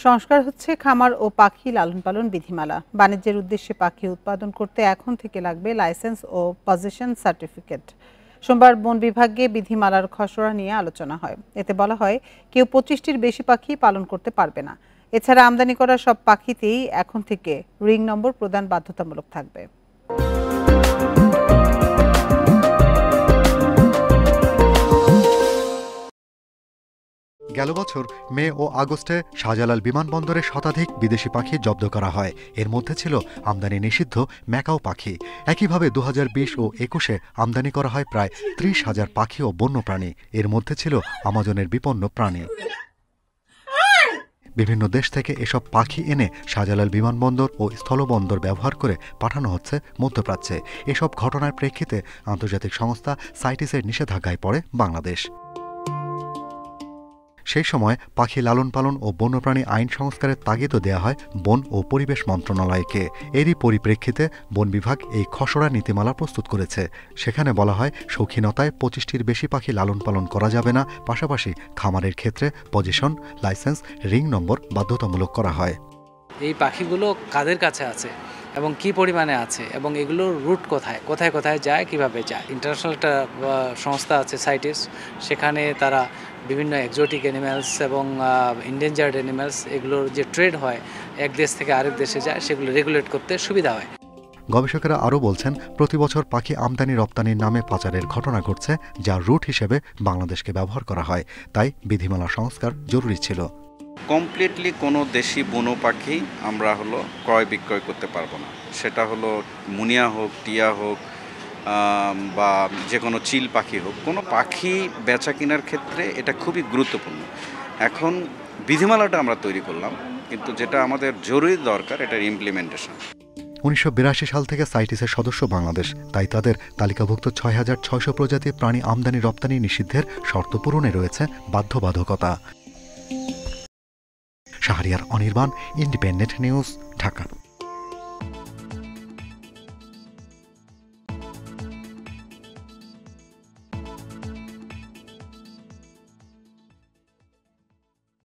সংস্কার হচ্ছে খামার ও পাখি লালন পালন বিধিমালা। বাণিজ্যের উদ্দেশ্যে পাখি উৎপাদন করতে এখন থেকে লাগবে লাইসেন্স ও পজিশন সার্টিফিকেট। সোমবার বন বিভাগে বিধিমালার খসড়া নিয়ে আলোচনা হয়। এতে বলা হয় কেউ 25টির বেশি পাখি পালন করতে পারবে না। এছাড়া আমদানি করা সব পাখিতেই এখন থেকে রিং নম্বর প্রদান বাধ্যতামূলক থাকবে। গেল বছর মে ও আগস্টে শাহজালাল বিমানবন্দরে শতাধিক বিদেশি পাখি জব্দ করা হয়। এর মধ্যে ছিল আমদানি নিষিদ্ধ ম্যাকাও পাখি। একইভাবে 2020 ও 21-এ আমদানি করা হয় প্রায় 30,000 পাখি ও বন্যপ্রাণী। এর মধ্যে ছিল আমাজনের বিপন্ন প্রাণী। বিভিন্ন দেশ থেকে এসব পাখি এনে শাহজালাল বিমানবন্দর ও স্থলবন্দর ব্যবহার করে পাঠানো হচ্ছে মধ্যপ্রাচ্যে। এসব ঘটনার প্রেক্ষিতে আন্তর্জাতিক সংস্থা সাইটিসের নিষেধাজ্ঞায় পড়ে বাংলাদেশ। সেই সময় পাখি লালন পালন ও বন্যপ্রাণী আইন সংস্কারের তাগিদও দেওয়া হয় বন ও পরিবেশ মন্ত্রণালয়কে। এরই পরিপ্রেক্ষিতে বন বিভাগ এই খসড়া নীতিমালা প্রস্তুত করেছে। সেখানে বলা হয় শৌখিনতায় 25টির বেশি পাখি লালন পালন করা যাবে না, পাশাপাশি খামারের ক্ষেত্রে পজিশন, লাইসেন্স, রিং নম্বর বাধ্যতামূলক করা হয়। এই পাখিগুলো কাদের কাছে আছে এবং কি পরিমাণে আছে এবং এগুলোর রুট কোথায় কোথায় কোথায় যায়, কিভাবে যায়। ইন্টারন্যাশনাল একটা সংস্থা আছে সাইটিস, সেখানে তারা বিভিন্ন এক্সোটিক অ্যানিম্যালস এবং ইনডেঞ্জার্ড অ্যানিম্যালস এগুলোর যে ট্রেড হয় এক দেশ থেকে আরেক দেশে যায়, সেগুলো রেগুলেট করতে সুবিধা হয়। গবেষকেরা আরও বলছেন, প্রতি বছর পাখি আমদানি রপ্তানির নামে পাচারের ঘটনা ঘটছে, যা রুট হিসেবে বাংলাদেশকে ব্যবহার করা হয়। তাই বিধিমালা সংস্কার জরুরি ছিল। কমপ্লিটলি কোনো দেশি বনো পাখি আমরা ক্রয় বিক্রয় করতে পারবো না। সেটা মুনিয়া হোক, টিয়া হোক বা যে কোনো চিল পাখি হোক, কোনো পাখি বেচা কেনার ক্ষেত্রে এটা খুবই গুরুত্বপূর্ণ। এখন বিধিমালাটা আমরা তৈরি করলাম, কিন্তু যেটা আমাদের জরুরি দরকার এটার ইমপ্লিমেন্টেশন। 1982 সাল থেকে সাইটিসের সদস্য বাংলাদেশ, তাই তাদের তালিকাভুক্ত 6,600 প্রজাতির প্রাণী আমদানি রপ্তানি নিষিদ্ধের শর্ত পূরণে রয়েছে বাধ্যবাধকতা। Shahriar Anirban, independent news, Dhaka.